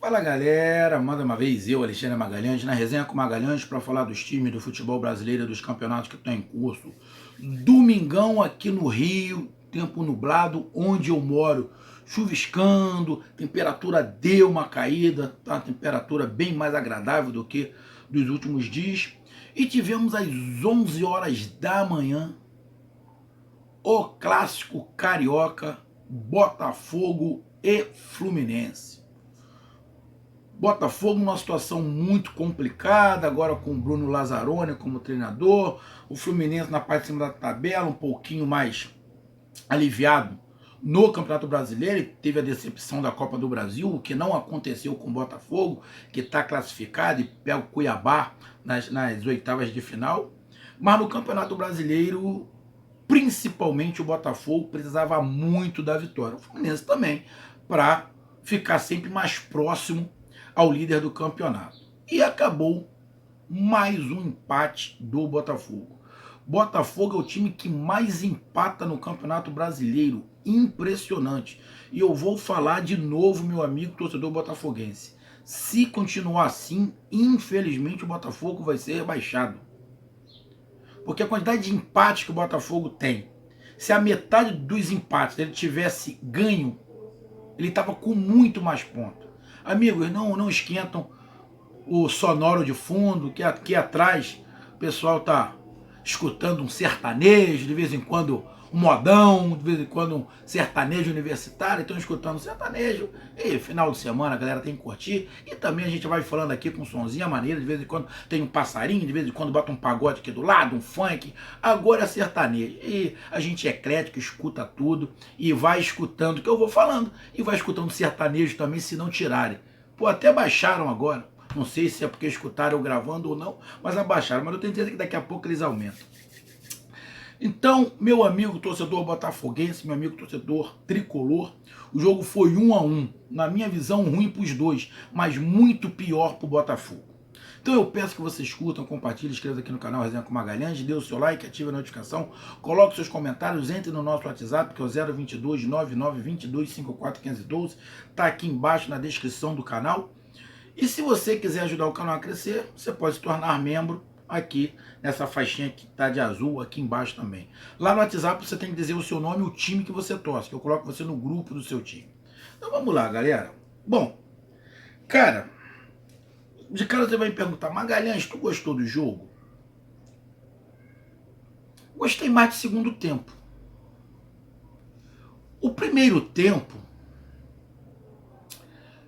Fala galera, mais uma vez eu, Alexandre Magalhães, na resenha com Magalhães para falar dos times do futebol brasileiro e dos campeonatos que estão em curso. Domingão aqui no Rio, tempo nublado, onde eu moro, chuviscando, temperatura deu uma caída, tá uma temperatura bem mais agradável do que dos últimos dias. E tivemos às 11 horas da manhã o clássico carioca, Botafogo e Fluminense. Botafogo numa situação muito complicada, agora com o Bruno Lazzaroni como treinador, o Fluminense na parte de cima da tabela, um pouquinho mais aliviado no Campeonato Brasileiro, teve a decepção da Copa do Brasil, o que não aconteceu com o Botafogo, que está classificado e pega o Cuiabá nas oitavas de final, mas no Campeonato Brasileiro, principalmente o Botafogo precisava muito da vitória, o Fluminense também, para ficar sempre mais próximo ao líder do campeonato. E acabou mais um empate do Botafogo. Botafogo é o time que mais empata no Campeonato Brasileiro. Impressionante. E eu vou falar de novo, meu amigo torcedor botafoguense. Se continuar assim, infelizmente o Botafogo vai ser rebaixado. Porque a quantidade de empates que o Botafogo tem, se a metade dos empates ele tivesse ganho, ele estava com muito mais pontos. Amigos, não esquentam o sonoro de fundo, que aqui atrás o pessoal tá escutando um sertanejo, de vez em quando um modão, de vez em quando um sertanejo universitário, estão escutando sertanejo, e final de semana a galera tem que curtir, e também a gente vai falando aqui com um sonzinho maneiro, de vez em quando tem um passarinho, de vez em quando bota um pagode aqui do lado, um funk, agora é sertanejo, e a gente é eclético, escuta tudo, e vai escutando o que eu vou falando, e vai escutando sertanejo também, se não tirarem. Pô, até baixaram agora, não sei se é porque escutaram eu gravando ou não, mas abaixaram, mas eu tenho certeza que daqui a pouco eles aumentam. Então, meu amigo torcedor botafoguense, meu amigo torcedor tricolor, o jogo foi 1-1. Na minha visão, ruim para os dois, mas muito pior para o Botafogo. Então eu peço que vocês curtam, compartilhem, inscrevam aqui no canal Resenha com Magalhães, dê o seu like, ative a notificação, coloque seus comentários, entre no nosso WhatsApp, que é o 022 9922 541512, tá aqui embaixo na descrição do canal. E se você quiser ajudar o canal a crescer, você pode se tornar membro aqui nessa faixinha que está de azul aqui embaixo também. Lá no WhatsApp você tem que dizer o seu nome e o time que você torce, que eu coloco você no grupo do seu time. Então vamos lá, galera. Bom, cara, de cara você vai me perguntar, Magalhães, tu gostou do jogo? Gostei mais do segundo tempo. O primeiro tempo,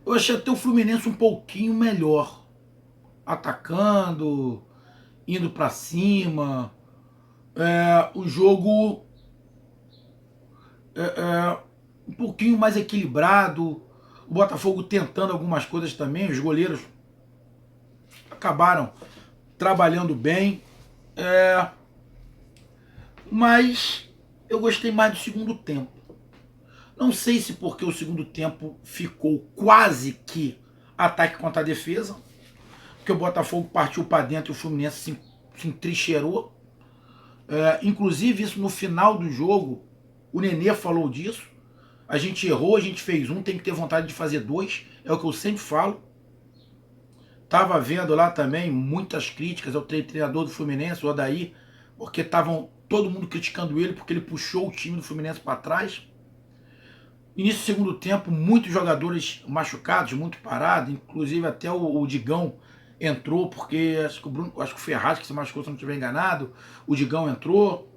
eu achei até o Fluminense um pouquinho melhor, atacando, indo para cima, o jogo um pouquinho mais equilibrado, o Botafogo tentando algumas coisas também, os goleiros acabaram trabalhando bem, mas eu gostei mais do segundo tempo. Não sei se porque o segundo tempo ficou quase que ataque contra a defesa, porque o Botafogo partiu para dentro e o Fluminense se entrincheirou. Inclusive, isso no final do jogo, o Nenê falou disso. A gente errou, a gente fez um, tem que ter vontade de fazer dois, é o que eu sempre falo. Tava vendo lá também muitas críticas ao treinador do Fluminense, o Odair, porque estavam todo mundo criticando ele, porque ele puxou o time do Fluminense para trás. Início do segundo tempo, muitos jogadores machucados, muito parados, inclusive até o Digão entrou, porque acho que o Ferraz que se machucou, se não estiver enganado, o Digão entrou.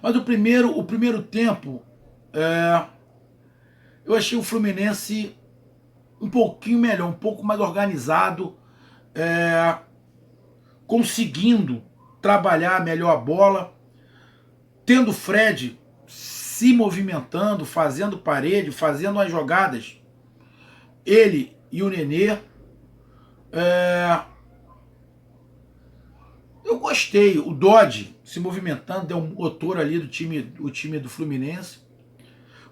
Mas o primeiro tempo, eu achei o Fluminense um pouquinho melhor, um pouco mais organizado, conseguindo trabalhar melhor a bola, tendo o Fred se movimentando, fazendo parede, fazendo as jogadas, ele e o Nenê. Eu gostei, o Dodge se movimentando, deu um motor ali do time do Fluminense.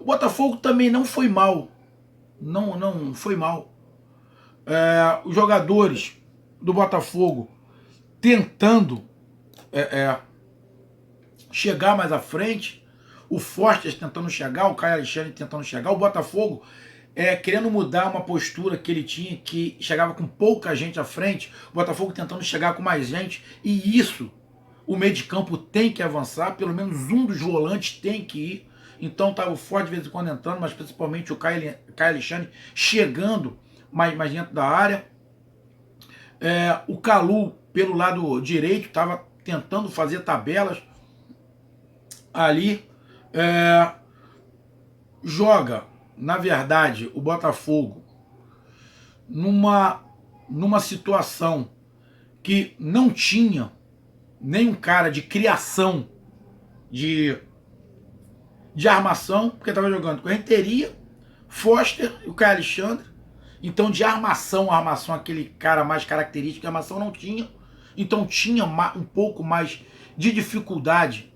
O Botafogo também não foi mal, não foi mal. Os jogadores do Botafogo tentando chegar mais à frente, o Fortes tentando chegar, o Caio Alexandre tentando chegar, o Botafogo querendo mudar uma postura que ele tinha, que chegava com pouca gente à frente, o Botafogo tentando chegar com mais gente, e isso o meio de campo tem que avançar, pelo menos um dos volantes tem que ir. Então estava o Ford de vez em quando entrando, mas principalmente o Caio Alexandre chegando mais dentro da área. O Calu, pelo lado direito, estava tentando fazer tabelas ali. Joga, na verdade, o Botafogo numa situação que não tinha nenhum cara de criação de armação, porque estava jogando com a Renteria, Foster e o Caio Alexandre. Então, de armação, aquele cara mais característico de armação não tinha. Então, tinha um pouco mais de dificuldade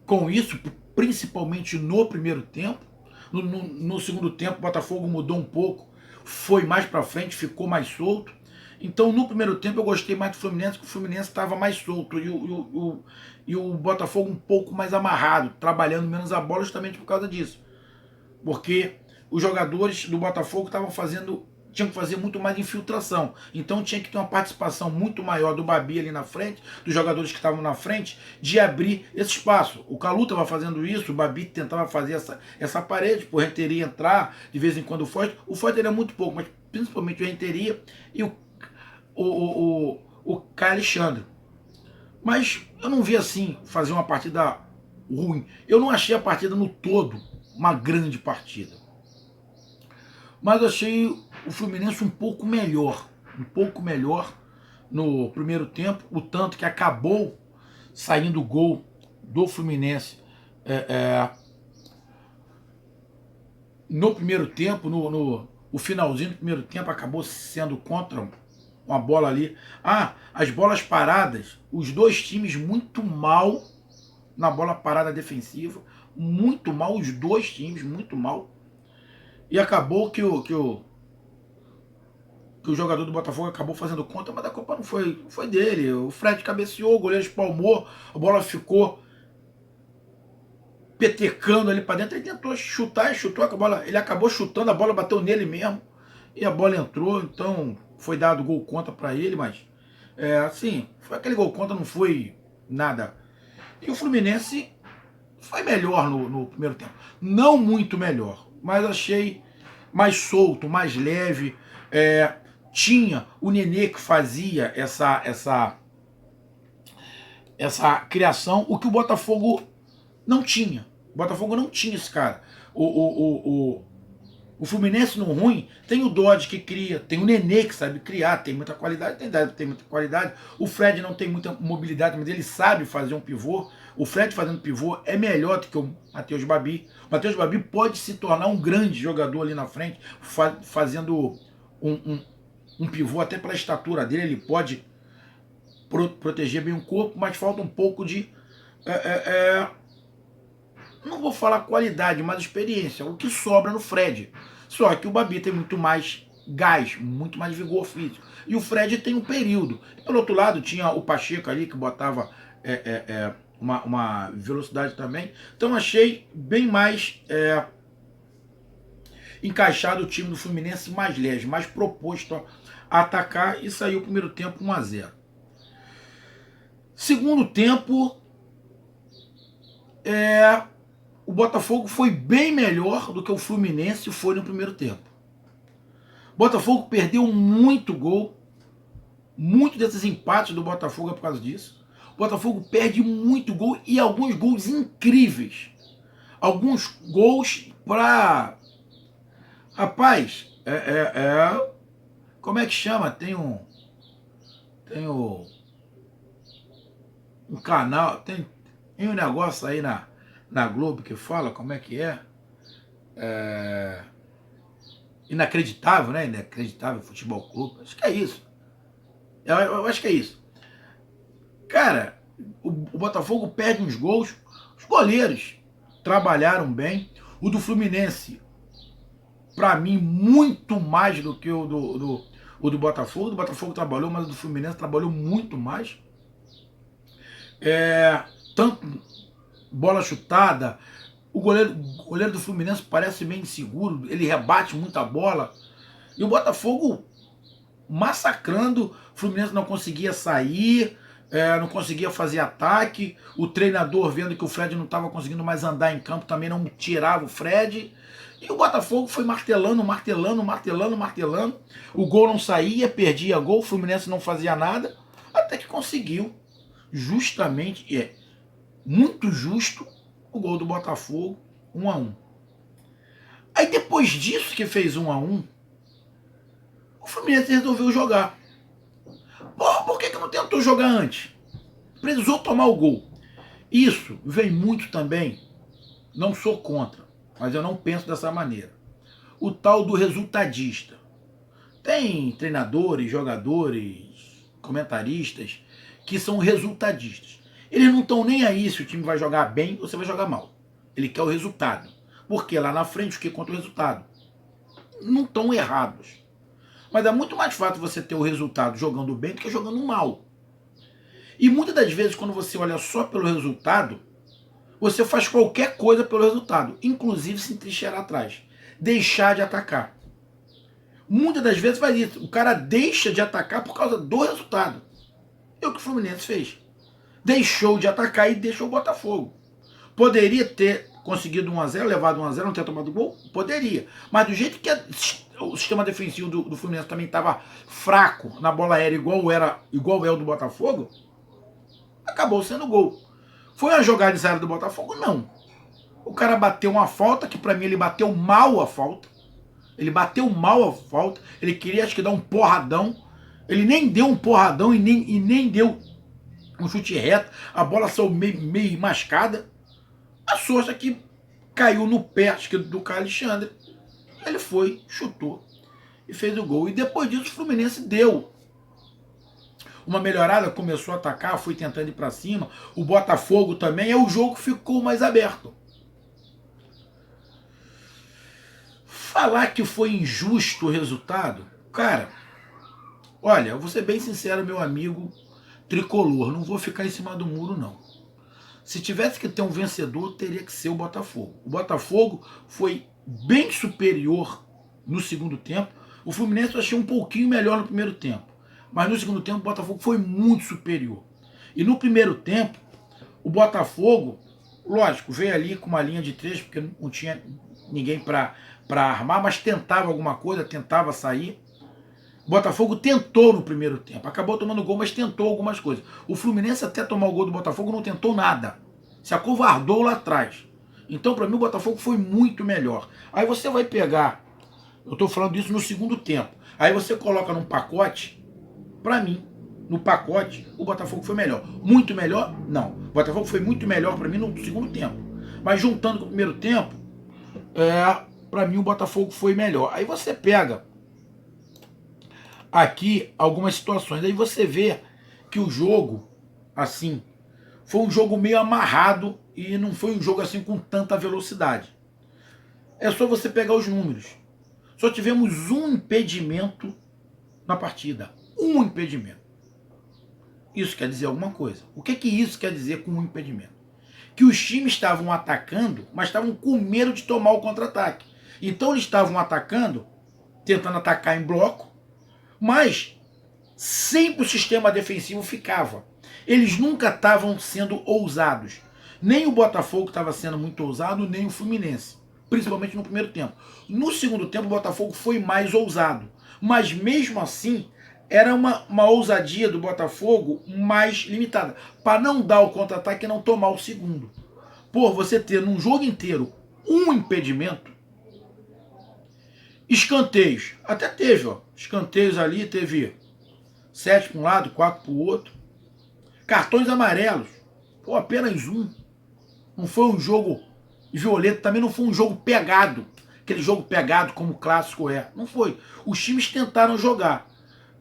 com isso, principalmente no primeiro tempo. No segundo tempo, o Botafogo mudou um pouco, foi mais para frente, ficou mais solto. Então, no primeiro tempo, eu gostei mais do Fluminense, porque o Fluminense estava mais solto e o Botafogo um pouco mais amarrado, trabalhando menos a bola justamente por causa disso. Porque os jogadores do Botafogo tinham que fazer muito mais infiltração. Então tinha que ter uma participação muito maior do Babi ali na frente, dos jogadores que estavam na frente, de abrir esse espaço. O Calu estava fazendo isso, o Babi tentava fazer essa parede, o Renteria entrar, de vez em quando o Forte era muito pouco, mas principalmente o Renteria e o Caio Alexandre. Mas eu não vi assim fazer uma partida ruim. Eu não achei a partida no todo uma grande partida. Mas eu achei o Fluminense um pouco melhor no primeiro tempo, o tanto que acabou saindo o gol do Fluminense no primeiro tempo, o finalzinho do primeiro tempo acabou sendo contra uma bola ali. As bolas paradas, os dois times muito mal na bola parada defensiva, muito mal, os dois times muito mal. E acabou que o jogador do Botafogo acabou fazendo conta, mas a culpa não foi dele. O Fred cabeceou, o goleiro espalmou, a bola ficou petecando ali para dentro. Ele tentou chutar e chutou, a bola, ele acabou chutando, a bola bateu nele mesmo e a bola entrou. Então foi dado gol contra para ele, mas assim, foi aquele gol contra, não foi nada. E o Fluminense foi melhor no primeiro tempo. Não muito melhor, mas achei mais solto, mais leve. Tinha o Nenê que fazia essa criação, o que o Botafogo não tinha. O Botafogo não tinha esse cara. O Fluminense no ruim tem o Dodge que cria, tem o Nenê que sabe criar, tem muita qualidade, tem muita qualidade. O Fred não tem muita mobilidade, mas ele sabe fazer um pivô. O Fred fazendo pivô é melhor do que o Matheus Babi. O Matheus Babi pode se tornar um grande jogador ali na frente, fazendo um pivô até pela estatura dele. Ele pode proteger bem o corpo, mas falta um pouco de... não vou falar qualidade, mas experiência. O que sobra no Fred. Só que o Babi tem muito mais gás, muito mais vigor físico. E o Fred tem um período. E pelo outro lado tinha o Pacheco ali que botava uma velocidade também. Então achei bem mais encaixado o time do Fluminense, mais leve, mais proposto a atacar, e saiu o primeiro tempo 1-0. Segundo tempo, o Botafogo foi bem melhor do que o Fluminense foi no primeiro tempo. O Botafogo perdeu muito gol, muito desses empates do Botafogo é por causa disso. O Botafogo perde muito gol e alguns gols incríveis. Alguns gols pra... Rapaz, como é que chama? Tem um canal, tem um negócio aí na Globo que fala como é que inacreditável, né? Inacreditável Futebol Clube. Acho que é isso. Eu acho que é isso. Cara, o Botafogo perde uns gols. Os goleiros trabalharam bem. O do Fluminense, pra mim, muito mais do que o do Botafogo. O do Botafogo trabalhou, mas o do Fluminense trabalhou muito mais. Tanto bola chutada, o goleiro do Fluminense parece meio inseguro, ele rebate muita bola. E o Botafogo massacrando, o Fluminense não conseguia sair, não conseguia fazer ataque. O treinador, vendo que o Fred não estava conseguindo mais andar em campo, também não tirava o Fred. E o Botafogo foi martelando, martelando, martelando, martelando. O gol não saía, perdia gol, o Fluminense não fazia nada, até que conseguiu, justamente, muito justo, o gol do Botafogo, 1-1. Aí depois disso que fez 1-1, o Fluminense resolveu jogar. Porra, por que não tentou jogar antes? Precisou tomar o gol. Isso vem muito também, não sou contra, mas eu não penso dessa maneira. O tal do resultadista. Tem treinadores, jogadores, comentaristas que são resultadistas. Eles não estão nem aí se o time vai jogar bem ou se vai jogar mal. Ele quer o resultado. Porque lá na frente o que conta o resultado? Não estão errados. Mas é muito mais fácil você ter o resultado jogando bem do que jogando mal. E muitas das vezes, quando você olha só pelo resultado, você faz qualquer coisa pelo resultado, inclusive se entrincheirar atrás, deixar de atacar. Muitas das vezes faz isso, o cara deixa de atacar por causa do resultado. É o que o Fluminense fez. Deixou de atacar e deixou o Botafogo. Poderia ter conseguido 1-0, levado 1-0, não ter tomado gol? Poderia. Mas do jeito que o sistema defensivo do Fluminense também estava fraco na bola aérea, igual é o do Botafogo, acabou sendo gol. Foi uma jogada de saída do Botafogo? Não. O cara bateu uma falta, que pra mim ele bateu mal a falta. Ele bateu mal a falta. Ele queria, acho que, dar um porradão. Ele nem deu um porradão e nem deu um chute reto. A bola saiu meio mascada. A sorte é que caiu no pé, acho que, do Caio Alexandre. Ele foi, chutou e fez o gol. E depois disso o Fluminense deu uma melhorada, começou a atacar, foi tentando ir para cima. O Botafogo também, aí o jogo ficou mais aberto. Falar que foi injusto o resultado, cara, olha, eu vou ser bem sincero, meu amigo tricolor, não vou ficar em cima do muro, não. Se tivesse que ter um vencedor, teria que ser o Botafogo. O Botafogo foi bem superior no segundo tempo. O Fluminense eu achei um pouquinho melhor no primeiro tempo. Mas no segundo tempo o Botafogo foi muito superior. E no primeiro tempo, o Botafogo, lógico, veio ali com uma linha de 3, porque não tinha ninguém para armar, mas tentava alguma coisa, tentava sair. O Botafogo tentou no primeiro tempo, acabou tomando gol, mas tentou algumas coisas. O Fluminense, até tomar o gol do Botafogo, não tentou nada. Se acovardou lá atrás. Então, para mim, o Botafogo foi muito melhor. Aí você vai pegar, eu estou falando disso no segundo tempo, aí você coloca num pacote, para mim, no pacote, o Botafogo foi melhor. Muito melhor? Não. O Botafogo foi muito melhor para mim no segundo tempo. Mas juntando com o primeiro tempo, para mim o Botafogo foi melhor. Aí você pega aqui algumas situações. Aí você vê que o jogo, assim, foi um jogo meio amarrado e não foi um jogo assim com tanta velocidade. É só você pegar os números. Só tivemos um impedimento na partida. Um impedimento. Isso quer dizer alguma coisa. O que isso quer dizer com um impedimento? Que os times estavam atacando, mas estavam com medo de tomar o contra-ataque. Então eles estavam atacando, tentando atacar em bloco, mas sempre o sistema defensivo ficava. Eles nunca estavam sendo ousados. Nem o Botafogo estava sendo muito ousado, nem o Fluminense. Principalmente no primeiro tempo. No segundo tempo, o Botafogo foi mais ousado. Mas mesmo assim, era uma ousadia do Botafogo mais limitada. Para não dar o contra-ataque e não tomar o segundo. Por você ter num jogo inteiro um impedimento, escanteios. Até teve, ó. Escanteios ali, teve 7 para um lado, 4 para o outro. Cartões amarelos. Pô, apenas um. Não foi um jogo violento, também não foi um jogo pegado. Aquele jogo pegado como o clássico é. Não foi. Os times tentaram jogar.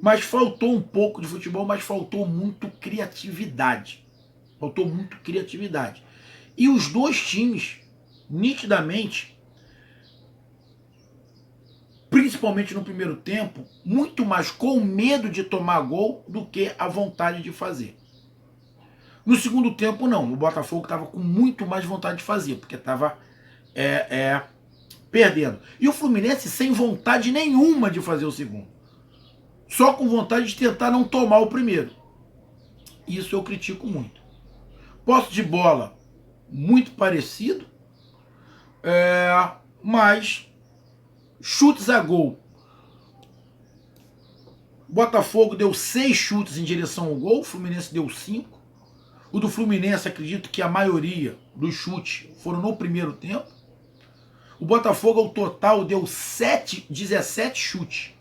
Mas faltou um pouco de futebol, mas faltou muito criatividade. Faltou muito criatividade. E os dois times, nitidamente, principalmente no primeiro tempo, muito mais com medo de tomar gol do que a vontade de fazer. No segundo tempo, não. O Botafogo estava com muito mais vontade de fazer, porque estava perdendo. E o Fluminense sem vontade nenhuma de fazer o segundo. Só com vontade de tentar não tomar o primeiro. Isso eu critico muito. Posse de bola, muito parecido. Mas chutes a gol. Botafogo deu 6 chutes em direção ao gol, o Fluminense deu 5. O do Fluminense, acredito que a maioria dos chutes foram no primeiro tempo. O Botafogo, ao total, deu 17 chutes.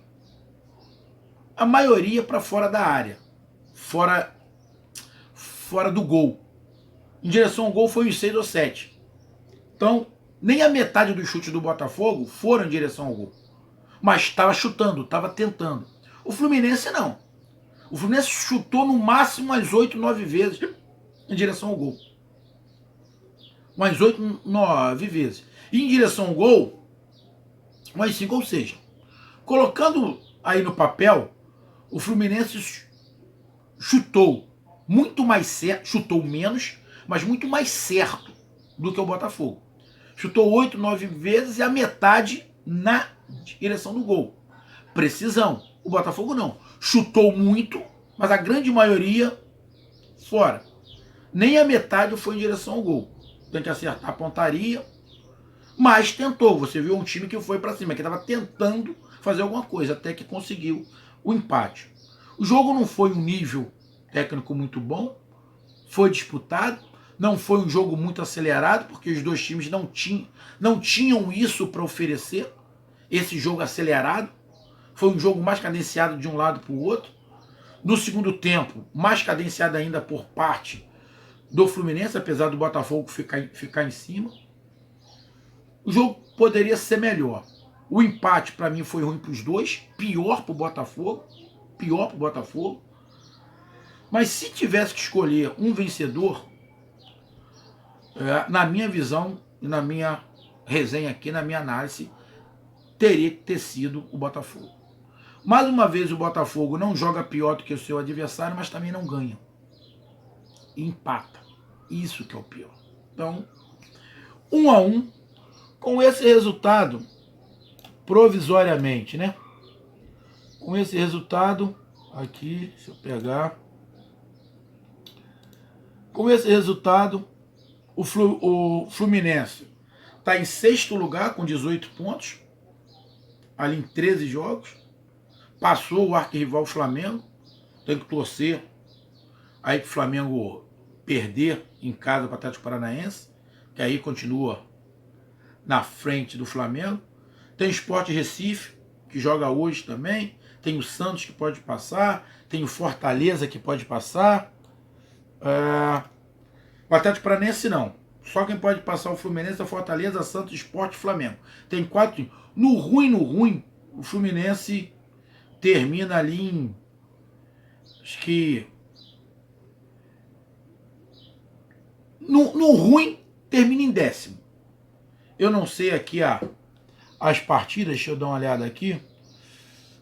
A maioria para fora da área. Fora do gol. Em direção ao gol foi uns 6 ou 7. Então, nem a metade dos chutes do Botafogo foram em direção ao gol. Mas estava chutando, estava tentando. O Fluminense não. O Fluminense chutou no máximo umas 8, 9 vezes em direção ao gol. Umas 8, 9 vezes. E em direção ao gol, umas 5 ou 6. Colocando aí no papel, o Fluminense chutou muito mais certo, chutou menos, mas muito mais certo do que o Botafogo. Chutou 8, 9 vezes e a metade na direção do gol. Precisão. O Botafogo não. Chutou muito, mas a grande maioria fora. Nem a metade foi em direção ao gol. Tem que acertar a pontaria, mas tentou. Você viu um time que foi para cima, que estava tentando fazer alguma coisa, até que conseguiu o empate. O jogo não foi um nível técnico muito bom, foi disputado, não foi um jogo muito acelerado, porque os dois times não tinham isso para oferecer, esse jogo acelerado. Foi um jogo mais cadenciado de um lado para o outro. No segundo tempo, mais cadenciado ainda por parte do Fluminense, apesar do Botafogo ficar em cima. O jogo poderia ser melhor. O empate, para mim, foi ruim para os dois. Pior para o Botafogo. Mas se tivesse que escolher um vencedor, na minha visão e na minha resenha aqui, na minha análise, teria que ter sido o Botafogo. Mais uma vez, o Botafogo não joga pior do que o seu adversário, mas também não ganha. E empata. Isso que é o pior. Então, 1-1, com esse resultado, provisoriamente, né? Com esse resultado, aqui, deixa eu pegar. Com esse resultado, o Fluminense está em 6º lugar com 18 pontos, ali em 13 jogos. Passou o arquirrival Flamengo. Tem que torcer aí que o Flamengo perder em casa para o Atlético Paranaense, que aí continua na frente do Flamengo. Tem o Sport Recife, que joga hoje também. Tem o Santos, que pode passar. Tem o Fortaleza, que pode passar. O Atlético Paranaense não. Só quem pode passar o Fluminense é Fortaleza, Santos, Sport e Flamengo. Tem 4 times. No ruim, o Fluminense termina ali em, acho que no ruim termina em 10º. Eu não sei aqui as partidas, deixa eu dar uma olhada aqui.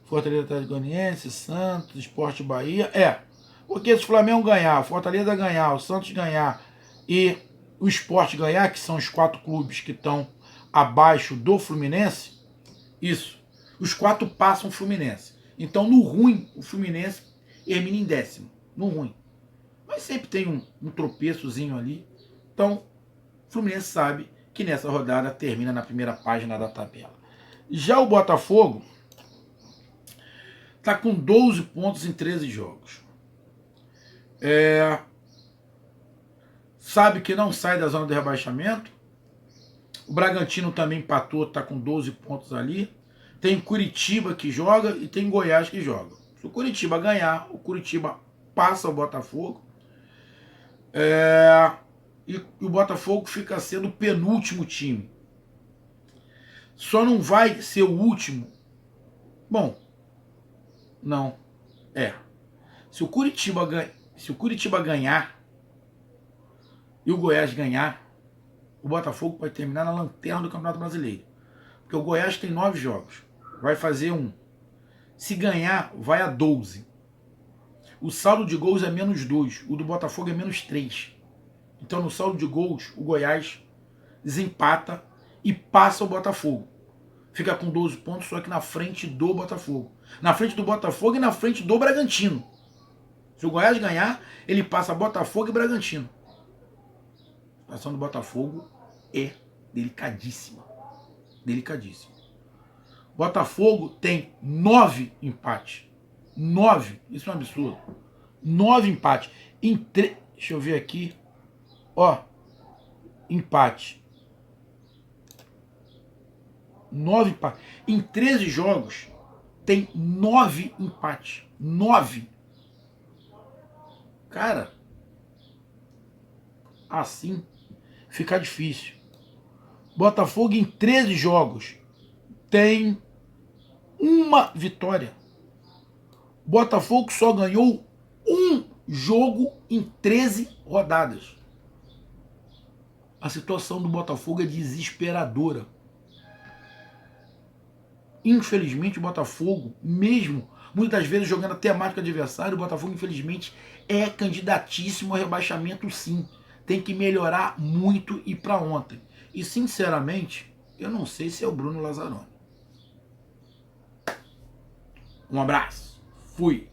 Fortaleza, Atlético Goianiense, Santos, Sport, Bahia. Porque se o Flamengo ganhar, o Fortaleza ganhar, o Santos ganhar e o Sport ganhar, que são os 4 clubes que estão abaixo do Fluminense, isso, os 4 passam o Fluminense. Então, no ruim, o Fluminense termina em 10º. No ruim. Mas sempre tem um tropeçozinho ali. Então, o Fluminense sabe que nessa rodada termina na primeira página da tabela. Já o Botafogo está com 12 pontos em 13 jogos. Sabe que não sai da zona do rebaixamento. O Bragantino também empatou, está com 12 pontos ali. Tem Curitiba que joga e tem Goiás que joga. Se o Curitiba ganhar, o Curitiba passa o Botafogo. E o Botafogo fica sendo o penúltimo time. Só não vai ser o último. Bom, não. Se o Curitiba ganhar e o Goiás ganhar, o Botafogo pode terminar na lanterna do Campeonato Brasileiro. Porque o Goiás tem 9 jogos. Vai fazer 1. Se ganhar, vai a 12. O saldo de gols é -2. O do Botafogo é -3. Então, no saldo de gols, o Goiás desempata e passa o Botafogo. Fica com 12 pontos, só que na frente do Botafogo. Na frente do Botafogo e na frente do Bragantino. Se o Goiás ganhar, ele passa Botafogo e Bragantino. A situação do Botafogo é delicadíssima. Delicadíssima. Botafogo tem 9 empates. 9. Isso é um absurdo. 9 empates. Deixa eu ver aqui. Ó. Empate. 9 empates. Em 13 jogos, tem 9 empates. 9. Cara, assim fica difícil. Botafogo em 13 jogos tem uma vitória. Botafogo só ganhou um jogo em 13 rodadas. A situação do Botafogo é desesperadora. Infelizmente o Botafogo, mesmo muitas vezes jogando a temática adversário, o Botafogo infelizmente é candidatíssimo ao rebaixamento sim. Tem que melhorar muito e para ontem. E sinceramente, eu não sei se é o Bruno Lazzaroni. Um abraço. Fui.